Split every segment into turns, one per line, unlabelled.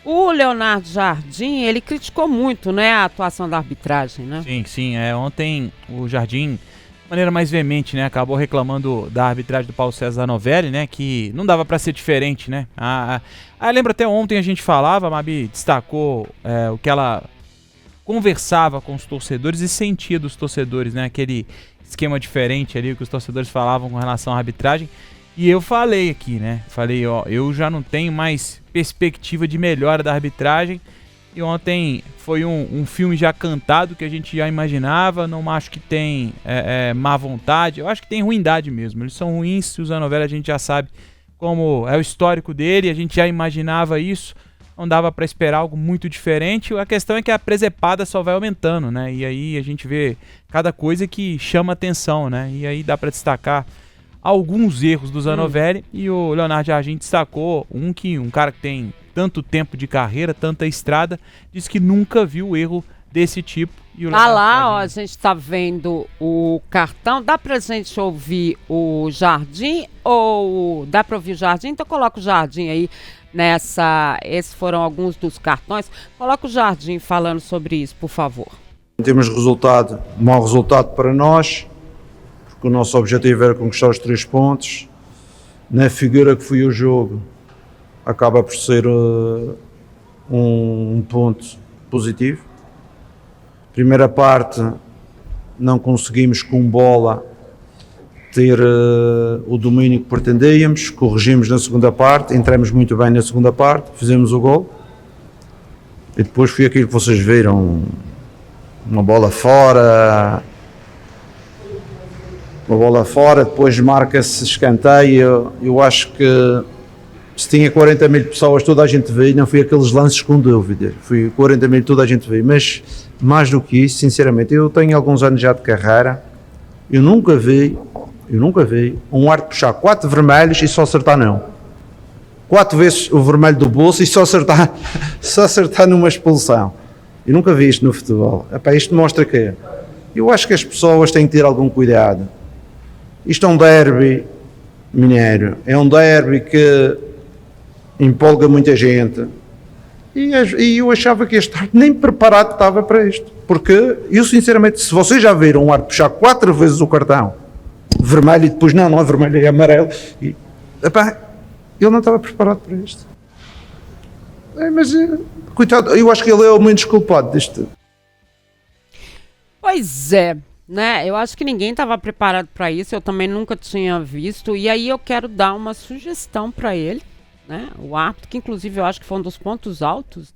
O Leonardo Jardim, ele criticou muito, né, a atuação da arbitragem, né?
Sim. Ontem o Jardim, de maneira mais veemente, né, acabou reclamando da arbitragem do Paulo César Novelli, né, que não dava para ser diferente, né? Lembra até ontem a gente falava, a Mabi destacou o que ela conversava com os torcedores e sentia dos torcedores, né? Aquele esquema diferente ali que os torcedores falavam com relação à arbitragem. E eu falei aqui, né? Falei, eu já não tenho mais perspectiva de melhora da arbitragem. E ontem foi um filme já cantado que a gente já imaginava. Não acho que tem má vontade. Eu acho que tem ruindade mesmo. Eles são ruins. O Zanovelli a gente já sabe como é o histórico dele. A gente já imaginava isso. Não dava para esperar algo muito diferente. A questão é que a presepada só vai aumentando, né? E aí a gente vê cada coisa que chama atenção, né? E aí dá para destacar alguns erros do Zanovelli. E o Leonardo Jardim destacou um cara que tem tanto tempo de carreira, tanta estrada, disse que nunca viu erro desse tipo. E o
lá, a gente tá vendo o cartão. Dá pra gente ouvir o Jardim ou dá pra ouvir o Jardim? Então coloca o Jardim aí nessa. Esses foram alguns dos cartões. Coloca o Jardim falando sobre isso, por favor.
Temos resultado, mau resultado para nós, porque o nosso objetivo era conquistar os 3 pontos. Na figura que foi o jogo, acaba por ser um ponto positivo. Primeira parte, não conseguimos com bola ter o domínio que pretendíamos, corrigimos na segunda parte, entramos muito bem na segunda parte, fizemos o gol. E depois foi aquilo que vocês viram, uma bola fora, depois marca-se escanteio. Eu acho que se tinha 40 mil pessoas, toda a gente veio, não foi aqueles lances com dúvida, foi 40 mil, toda a gente veio, mas mais do que isso, sinceramente, eu tenho alguns anos já de carreira, eu nunca vi um árbitro puxar 4 vermelhos e só acertar não. 4 vezes o vermelho do bolso e só acertar numa expulsão. Eu nunca vi isto no futebol. Epá, isto mostra que eu acho que as pessoas têm que ter algum cuidado. Isto é um derby mineiro, é um derby que empolga muita gente. E eu achava que este árbitro nem preparado estava para isto. Porque eu sinceramente, se vocês já viram um árbitro puxar 4 vezes o cartão vermelho e depois não é vermelho, é amarelo, epá, ele não estava preparado para isto. Mas, coitado, eu acho que ele é o menos culpado disto.
Pois é, né? Eu acho que ninguém estava preparado para isso, eu também nunca tinha visto. E aí eu quero dar uma sugestão para ele, né? O árbitro, que inclusive eu acho que foi um dos pontos altos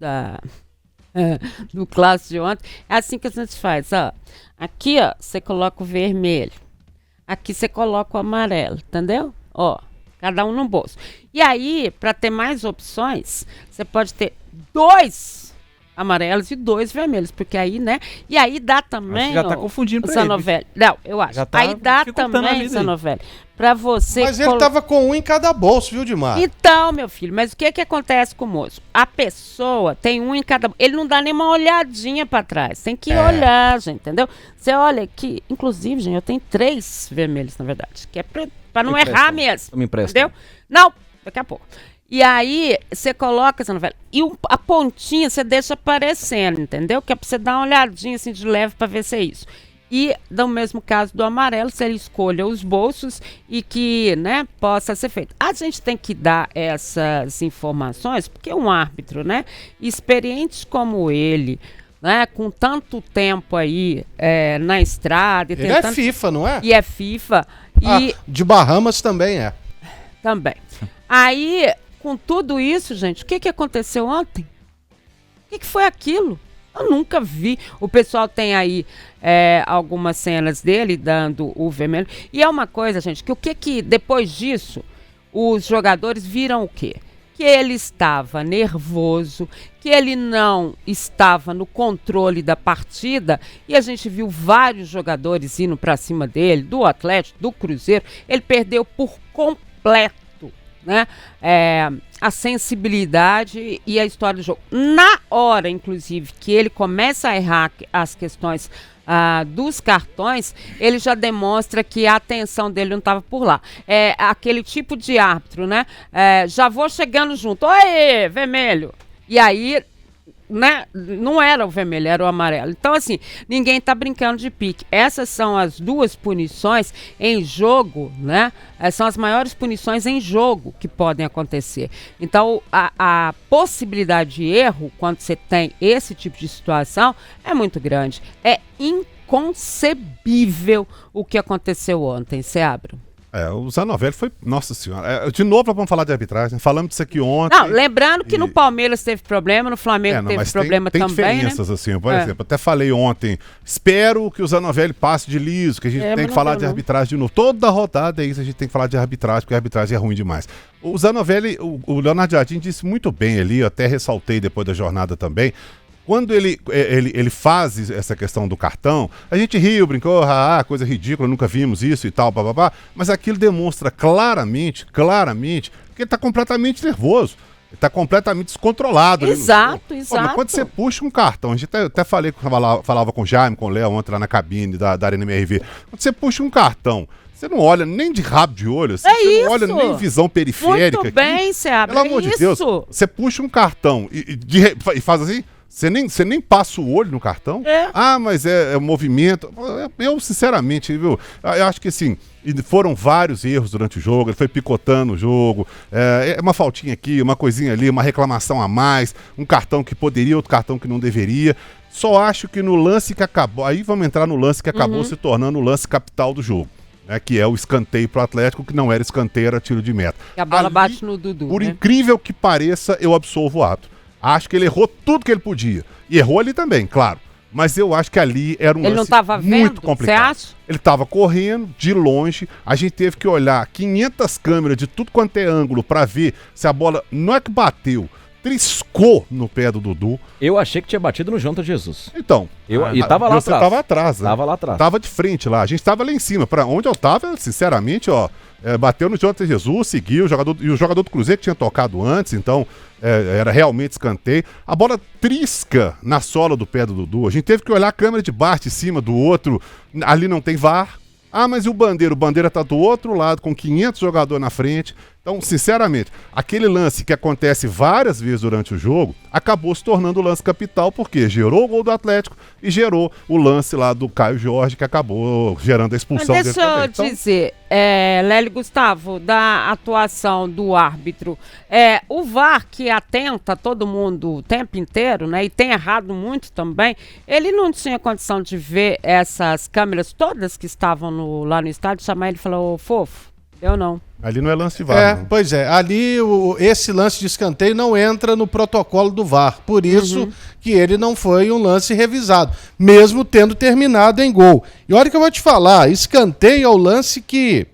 do clássico de ontem. É assim que a gente faz, ó. Aqui, ó, você coloca o vermelho. Aqui você coloca o amarelo, entendeu? Ó, cada um no bolso. E aí, para ter mais opções, você pode ter 2 amarelos e 2 vermelhos, porque aí, né? E aí dá também.
Você já tá confundindo pra
Zanovelli. Não, eu acho.
Tá
aí dá também, Zanovelli, para você.
Mas ele tava com um em cada bolso, viu, Dimar?
Então, meu filho, mas o que acontece com o moço? A pessoa tem um em cada. Ele não dá nem uma olhadinha para trás. Tem que olhar, gente, entendeu? Você olha aqui, inclusive, gente, eu tenho 3 vermelhos, na verdade, que é para não errar mesmo.
Me empresta.
Entendeu? Não, daqui a pouco. E aí, você coloca essa novela. E a pontinha você deixa aparecendo, entendeu? Que é pra você dar uma olhadinha assim de leve pra ver se é isso. E, no mesmo caso do amarelo, se ele escolha os bolsos e que, né, possa ser feito. A gente tem que dar essas informações, porque um árbitro, né, experiente como ele, né, com tanto tempo aí na estrada.
Ele é FIFA, não é?
E é FIFA.
De Bahamas também é.
Também. Aí, com tudo isso, gente, o que aconteceu ontem? O que foi aquilo? Eu nunca vi. O pessoal tem aí algumas cenas dele dando o vermelho. E é uma coisa, gente, que depois disso, os jogadores viram o quê? Que ele estava nervoso, que ele não estava no controle da partida, e a gente viu vários jogadores indo para cima dele, do Atlético, do Cruzeiro. Ele perdeu por completo, né, a sensibilidade e a história do jogo. Na hora, inclusive, que ele começa a errar as questões dos cartões, ele já demonstra que a atenção dele não estava por lá. Aquele tipo de árbitro, né? Já vou chegando junto. Oi, vermelho! E aí, né, não era o vermelho, era o amarelo. Então, assim, ninguém tá brincando de pique. Essas são as duas punições em jogo, né? São as maiores punições em jogo que podem acontecer. Então, a possibilidade de erro, quando você tem esse tipo de situação, é muito grande. É inconcebível o que aconteceu ontem, Seabra.
O Zanovelli foi... Nossa senhora. De novo, vamos falar de arbitragem. Falamos disso aqui ontem.
Não, lembrando que no Palmeiras teve problema, no Flamengo teve problema
tem
também,
diferenças,
né?
assim. Por exemplo, até falei ontem, espero que o Zanovelli passe de liso, que a gente tem que falar de arbitragem de novo. Toda rodada é isso, a gente tem que falar de arbitragem, porque a arbitragem é ruim demais. O Zanovelli, o Leonardo Jardim disse muito bem ali, eu até ressaltei depois da jornada também. Quando ele faz essa questão do cartão, a gente riu, brincou, coisa ridícula, nunca vimos isso e tal, bababá, mas aquilo demonstra claramente, que ele está completamente nervoso. Ele está completamente descontrolado.
Exato.
Mas quando você puxa um cartão, a gente até falava com o Jaime, com o Léo ontem lá na cabine da Arena MRV, quando você puxa um cartão, você não olha nem de rabo de olho, assim, você não olha nem visão periférica.
Muito bem, Seabra,
pelo amor de Deus, você puxa um cartão e faz assim... Você nem passa o olho no cartão? Mas é movimento. Eu, sinceramente, viu? Eu acho que, assim, foram vários erros durante o jogo. Ele foi picotando o jogo. Uma faltinha aqui, uma coisinha ali, uma reclamação a mais. Um cartão que poderia, outro cartão que não deveria. Só acho que no lance que acabou... Aí vamos entrar no lance que acabou se tornando o lance capital do jogo. Que é o escanteio pro Atlético, que não era escanteio, era tiro de meta.
E a bola bate no Dudu,
por incrível que pareça, eu absolvo o ato. Acho que ele errou tudo que ele podia. E errou ali também, claro. Mas eu acho que ali era um lance muito complicado. Você acha? Ele estava correndo de longe. A gente teve que olhar 500 câmeras de tudo quanto é ângulo para ver se a bola não é que bateu, triscou no pé do Dudu.
Eu achei que tinha batido no Jonathan Jesus.
Então.
E tava lá atrás.
Você tava atrás, né?
Tava lá atrás.
Tava de frente lá. A gente tava lá em cima. Para onde eu tava, sinceramente, bateu no Jonathan Jesus, seguiu, e o jogador do Cruzeiro tinha tocado antes, então era realmente escanteio. A bola trisca na sola do pé do Dudu. A gente teve que olhar a câmera de baixo em cima do outro. Ali não tem VAR. Mas e o Bandeira? O Bandeira tá do outro lado, com 500 jogadores na frente. Então, sinceramente, aquele lance que acontece várias vezes durante o jogo, acabou se tornando o lance capital, porque gerou o gol do Atlético e gerou o lance lá do Caio Jorge, que acabou gerando a expulsão dele também.
Mas deixa eu dizer, Lélio Gustavo, da atuação do árbitro, o VAR que atenta todo mundo o tempo inteiro, né, e tem errado muito também, ele não tinha condição de ver essas câmeras todas que estavam lá no estádio, chamar ele e falar, ô fofo, eu não.
Ali não é lance de VAR. Não.
Pois é, ali esse lance de escanteio não entra no protocolo do VAR, por isso que ele não foi um lance revisado, mesmo tendo terminado em gol. E olha que eu vou te falar, escanteio é o lance que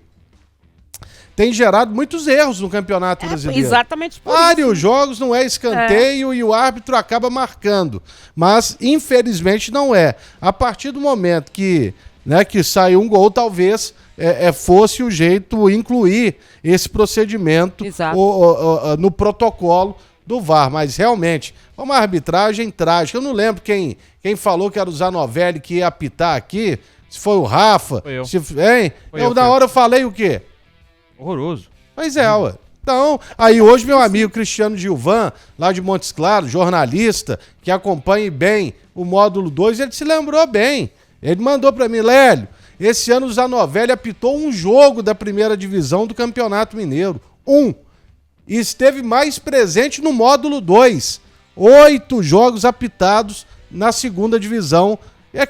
tem gerado muitos erros no Campeonato Brasileiro.
Exatamente por
Vários
isso.
jogos não é escanteio e o árbitro acaba marcando, mas infelizmente não é. A partir do momento que saiu um gol, talvez... fosse o jeito incluir esse procedimento no protocolo do VAR, mas realmente uma arbitragem trágica. Eu não lembro quem falou que era o Zanovelli que ia apitar aqui, se foi o Rafa.
Foi eu.
Na hora eu falei o quê?
Horroroso.
Pois ué. Então, aí hoje meu amigo Cristiano Gilvan, lá de Montes Claros, jornalista, que acompanha bem o módulo 2, ele se lembrou bem. Ele mandou para mim, Lélio, esse ano o Zanovelli apitou um jogo da primeira divisão do Campeonato Mineiro. E esteve mais presente no módulo 2. 8 jogos apitados na segunda divisão.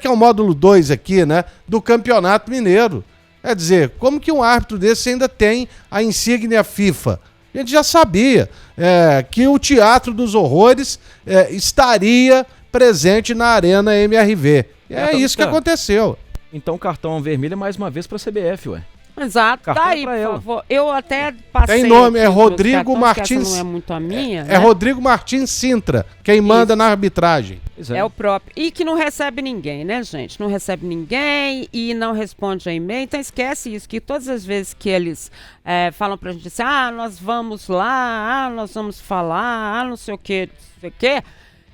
Que é o módulo 2 aqui, né? Do Campeonato Mineiro. Quer dizer, como que um árbitro desse ainda tem a insígnia FIFA? A gente já sabia que o Teatro dos Horrores estaria presente na Arena MRV. Isso que aconteceu.
Então o cartão vermelho é mais uma vez para a CBF, ué.
Exato,
cartão
tá aí, por favor. Eu até passei...
Tem nome, é Rodrigo Martins...
Não é muito a minha,
né? Rodrigo Martins Sintra, quem manda na arbitragem.
É o próprio. E que não recebe ninguém, né, gente? Não recebe ninguém e não responde a e-mail. Então esquece isso, que todas as vezes que eles falam pra gente assim, nós vamos lá, nós vamos falar, não sei o quê,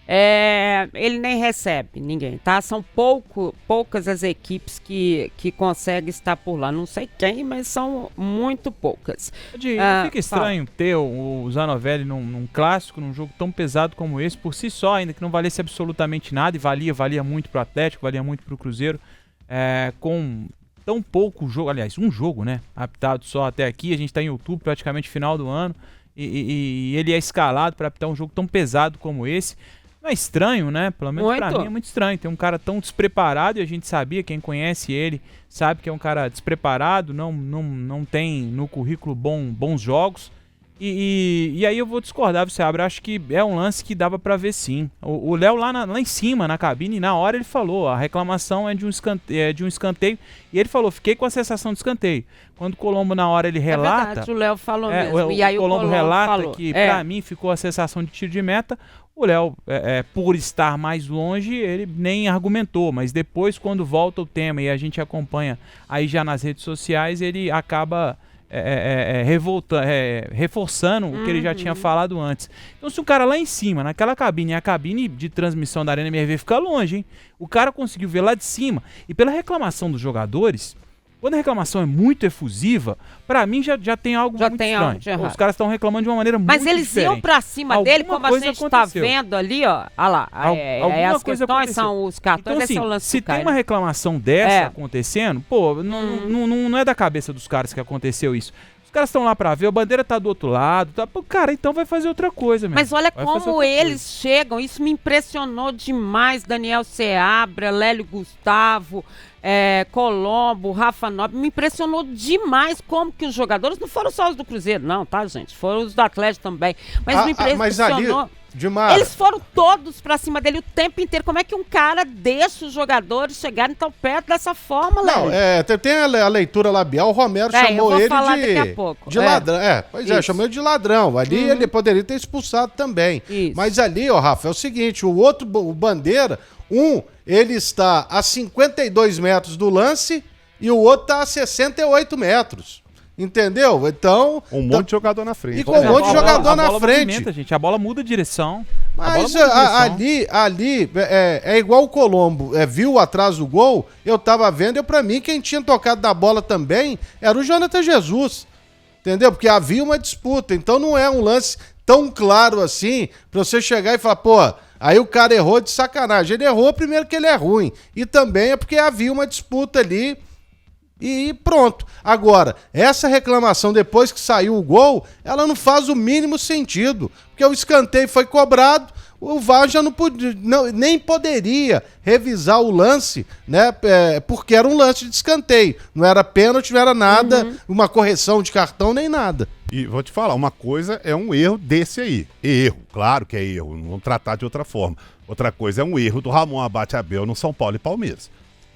ele nem recebe ninguém, tá? São poucas as equipes que conseguem estar por lá. Não sei quem, mas são muito poucas.
Fica estranho ter o Zanovelli num clássico, num jogo tão pesado como esse, por si só, ainda que não valesse absolutamente nada, e valia muito pro Atlético, valia muito pro Cruzeiro, com tão pouco jogo, aliás, um jogo, né? Apitado só até aqui, a gente tá em outubro, praticamente final do ano, e ele é escalado para apitar um jogo tão pesado como esse. Não é estranho, né? Pelo menos pra mim é muito estranho. Tem um cara tão despreparado e a gente sabia, quem conhece ele, sabe que é um cara despreparado, não tem no currículo bons jogos. E aí eu vou discordar, você abre, acho que é um lance que dava pra ver sim. O Léo lá em cima, na cabine, na hora ele falou, a reclamação é de um escanteio, e ele falou, fiquei com a sensação de escanteio. Quando o Colombo na hora ele relata... É
verdade, o Léo falou mesmo.
E aí o Colombo relata que pra mim ficou a sensação de tiro de meta. O Léo, por estar mais longe, ele nem argumentou, mas depois quando volta o tema e a gente acompanha aí já nas redes sociais, ele acaba... reforçando o que ele já tinha falado antes. Então se o cara lá em cima, naquela cabine, a cabine de transmissão da Arena MRV fica longe, hein? O cara conseguiu ver lá de cima, e pela reclamação dos jogadores, quando a reclamação é muito efusiva, pra mim já tem algo muito estranho. Os caras estão reclamando de uma maneira muito diferente.
Mas eles iam pra cima dele, como a gente tá vendo ali, ó. Olha lá, as questões são os cartões,
então,
esse é o lance
se tem uma reclamação dessa acontecendo, pô, não é da cabeça dos caras que aconteceu isso. Os caras estão lá pra ver, a bandeira tá do outro lado, tá, pô, cara, então vai fazer outra coisa mesmo.
Mas olha como eles chegam, isso me impressionou demais, Daniel Seabra, Lélio Gustavo, Colombo, Rafa Nobre, me impressionou demais como que os jogadores, não foram só os do Cruzeiro, não, tá, gente? Foram os do Atlético também. Mas me impressionou.
Mas ali, Dimara,
eles foram todos pra cima dele o tempo inteiro. Como é que um cara deixa os jogadores chegarem tão perto dessa forma, Léo?
Não, tem a leitura labial, o Romero chamou ele de ladrão. Chamou ele de ladrão. Ali ele poderia ter expulsado também. Isso. Mas ali, Rafa, é o seguinte, o Bandeira, ele está a 52 metros do lance e o outro está a 68 metros. Entendeu? Então...
Um monte de jogador na frente.
E com um monte de jogador na frente.
Gente, a bola muda de direção.
Mas ali é igual o Colombo. Viu atrás do gol, eu tava vendo, pra mim, quem tinha tocado na bola também era o Jonathan Jesus. Entendeu? Porque havia uma disputa. Então não é um lance tão claro assim pra você chegar e falar, pô, aí o cara errou de sacanagem. Ele errou primeiro que ele é ruim. E também é porque havia uma disputa ali. E pronto. Agora, essa reclamação depois que saiu o gol, ela não faz o mínimo sentido. Porque o escanteio foi cobrado, o VAR já nem poderia revisar o lance, né? Porque era um lance de escanteio. Não era pênalti, não era nada, uma correção de cartão, nem nada.
E vou te falar, uma coisa é um erro desse aí. Erro, claro que é erro, não vamos tratar de outra forma. Outra coisa é um erro do Ramon Abate Abel no São Paulo e Palmeiras.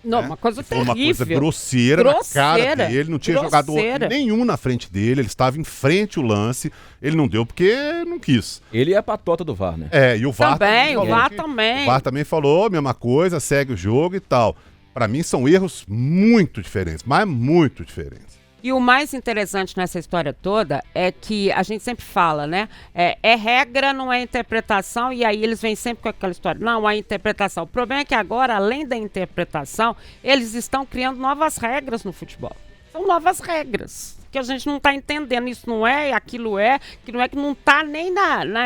Não, uma coisa terrível.
Foi uma coisa grosseira na cara dele, não tinha jogador nenhum na frente dele, ele estava em frente ao lance, ele não deu porque não quis.
Ele é a patota do VAR, né?
E o VAR
também.
O VAR também falou, mesma coisa, segue o jogo e tal. Pra mim são erros muito diferentes, mas muito diferentes.
E o mais interessante nessa história toda é que a gente sempre fala, né? É regra, não é interpretação, e aí eles vêm sempre com aquela história. Não, é interpretação. O problema é que agora, além da interpretação, eles estão criando novas regras no futebol. São novas regras que a gente não está entendendo. Isso não é, aquilo é, que não está nem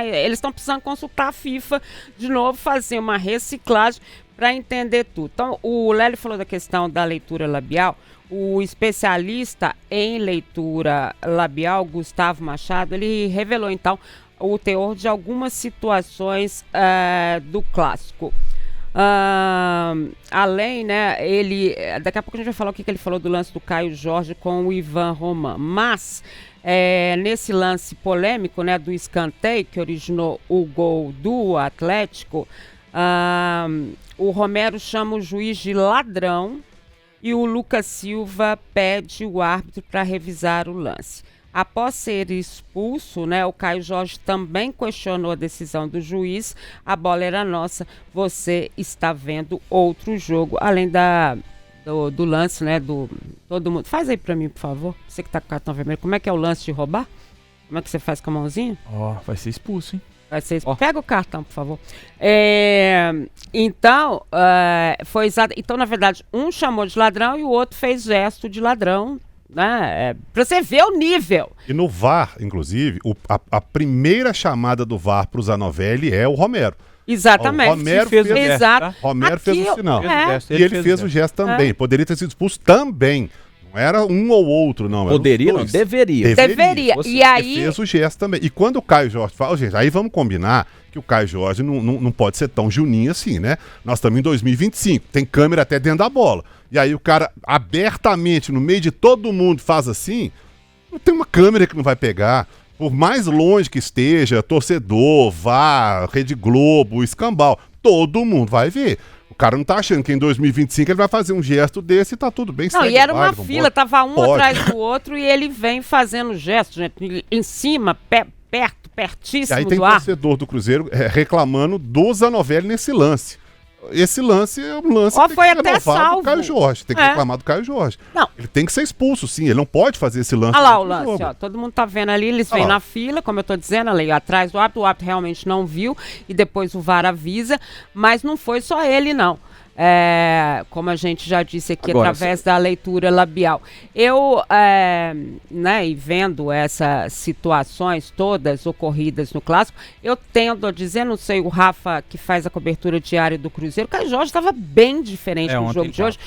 eles estão precisando consultar a FIFA de novo, fazer uma reciclagem para entender tudo. Então, o Lélio falou da questão da leitura labial. O especialista em leitura labial, Gustavo Machado, ele revelou, então, o teor de algumas situações do clássico. Além, né, daqui a pouco a gente vai falar o que ele falou do lance do Caio Jorge com o Ivan Roman. Mas, nesse lance polêmico, né, do escanteio que originou o gol do Atlético, o Romero chama o juiz de ladrão, e o Lucas Silva pede o árbitro para revisar o lance. Após ser expulso, né, o Caio Jorge também questionou a decisão do juiz. A bola era nossa, você está vendo outro jogo. Além do lance, né, do todo mundo. Faz aí para mim, por favor. Você que está com o cartão vermelho. Como é que é o lance de roubar? Como é que você faz com a mãozinha?
Vai ser expulso, hein?
Vai ser,
Ó.
pega o cartão, por favor. Então, foi exato. Então, na verdade, um chamou de ladrão e o outro fez gesto de ladrão, né? Pra você ver o nível.
E no VAR, inclusive, a primeira chamada do VAR pro Zanovelli é o Romero.
Exatamente.
O Romero
fez
fez,
o gesto,
Exato.
tá?
Romero fez o
Aqui,
sinal.
Fez o gesto,
E ele fez o gesto também. Poderia ter sido expulso também. Não era um ou outro, não. Era
Poderia,
os
não,
dois.
deveria.
Deveria.
Você-
E aí.
Ele fez o gesto também. E quando o Caio Jorge fala, gente, aí vamos combinar que o Caio Jorge não pode ser tão juninho assim, né? Nós estamos em 2025, tem câmera até dentro da bola. E aí o cara abertamente, no meio de todo mundo, faz assim, não tem uma câmera que não vai pegar. Por mais longe que esteja, torcedor, VAR, Rede Globo, Escambau, todo mundo vai ver. O cara não tá achando que em 2025 ele vai fazer um gesto desse e tá tudo bem.
Não,
segue
e era
o
uma
baile,
fila,
vambora.
tava um
Pode.
atrás do outro e ele vem fazendo gesto, gente, em cima,
E
pertíssimo
aí tem
do ar.
torcedor do Cruzeiro reclamando do Zanovelli nesse lance. Esse lance é um lance
Ó,
que tem
foi
que
até
renovar
salvo.
do Caio Jorge. Tem que
É.
reclamar do Caio Jorge.
Não.
Ele tem que ser expulso, sim. Ele não pode fazer esse lance.
Olha lá o
durante
lance,
jogo.
ó. Todo mundo tá vendo ali, eles
Olha
vêm
lá.
na fila, como eu tô dizendo, ali atrás do árbitro, o árbitro realmente não viu e depois o VAR avisa, mas não foi só ele, não. Como a gente já disse aqui,
Agora,
através da leitura labial. Eu, né, e vendo essas situações todas ocorridas no Clássico, eu tendo a dizer, não sei, o Rafa, que faz a cobertura diária do Cruzeiro, o Caio Jorge estava bem diferente no
ontem
jogo de
tava.
hoje.